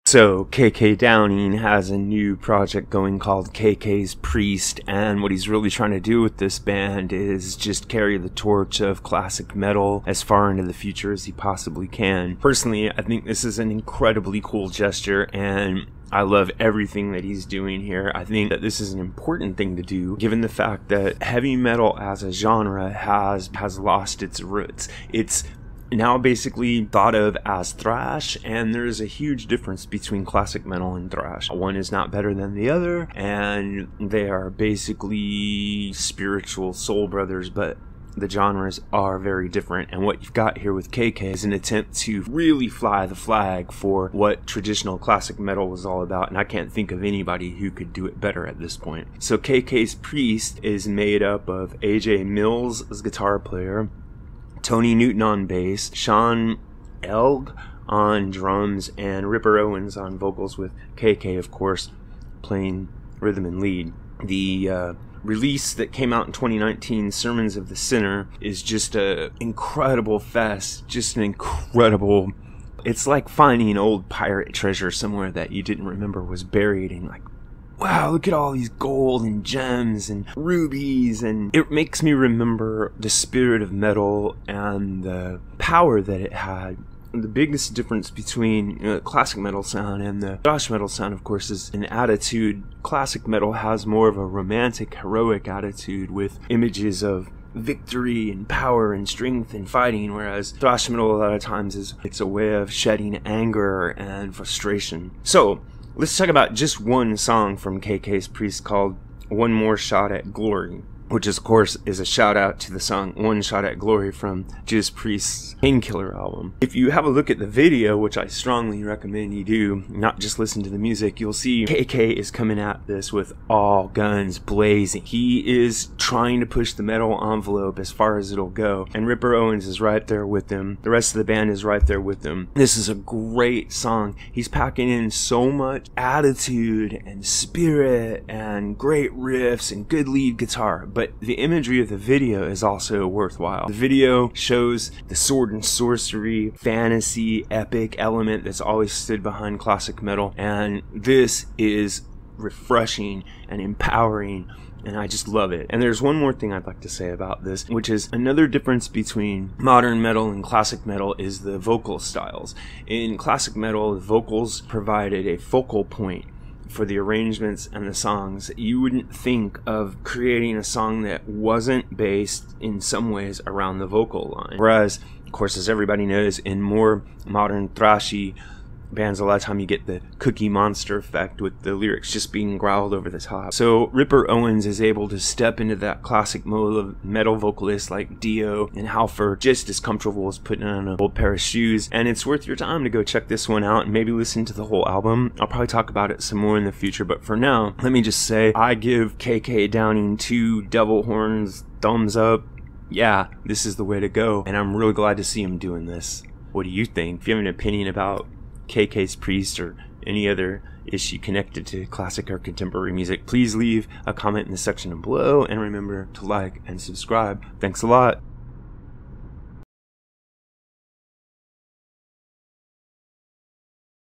So KK Downing has a new project going called KK's Priest, and what he's really trying to do with this band is just carry the torch of classic metal as far into the future as he possibly can. Personally, I think this is an incredibly cool gesture, and I love everything that he's doing here. I think that this is an important thing to do, given the fact that heavy metal as a genre has lost its roots. It's now basically thought of as thrash, and there's a huge difference between classic metal and thrash. One is not better than the other, and they are basically spiritual soul brothers, but the genres are very different. And what you've got here with KK is an attempt to really fly the flag for what traditional classic metal was all about, and I can't think of anybody who could do it better at this point. So KK's Priest is made up of AJ Mills as guitar player, Tony Newton on bass, Sean Elg on drums, and Ripper Owens on vocals, with KK, of course, playing rhythm and lead. The release that came out in 2019, Sermons of the Sinner, is just an incredible fest, just an incredible... It's like finding an old pirate treasure somewhere that you didn't remember was buried, and like, wow, look at all these gold and gems and rubies, and it makes me remember the spirit of metal and the power that it had. The biggest difference between classic metal sound and the thrash metal sound, of course, is an attitude. Classic metal has more of a romantic, heroic attitude with images of victory and power and strength and fighting, whereas thrash metal a lot of times it's a way of shedding anger and frustration. So let's talk about just one song from KK's Priest called One More Shot at Glory, which of course is a shout out to the song One Shot at Glory from Judas Priest's Painkiller album. If you have a look at the video, which I strongly recommend you do, not just listen to the music, you'll see KK is coming at this with all guns blazing. He is trying to push the metal envelope as far as it'll go, and Ripper Owens is right there with him. The rest of the band is right there with him. This is a great song. He's packing in so much attitude and spirit and great riffs and good lead guitar, but the imagery of the video is also worthwhile. The video shows the sword and sorcery, fantasy, epic element that's always stood behind classic metal, and this is refreshing and empowering, and I just love it. And there's one more thing I'd like to say about this, which is another difference between modern metal and classic metal is the vocal styles. In classic metal, the vocals provided a focal point for the arrangements and the songs. You wouldn't think of creating a song that wasn't based in some ways around the vocal line. Whereas, of course, as everybody knows, in more modern thrashy bands, a lot of time you get the Cookie Monster effect with the lyrics just being growled over the top. So Ripper Owens is able to step into that classic mode of metal vocalists like Dio and Halford just as comfortable as putting on an old pair of shoes, and it's worth your time to go check this one out and maybe listen to the whole album. I'll probably talk about it some more in the future, but for now, let me just say I give KK Downing 2 devil horns thumbs up. Yeah, this is the way to go, and I'm really glad to see him doing this. What do you think? If you have an opinion about KK's Priest or any other issue connected to classic or contemporary music, please leave a comment in the section below, and remember to like and subscribe. Thanks a lot.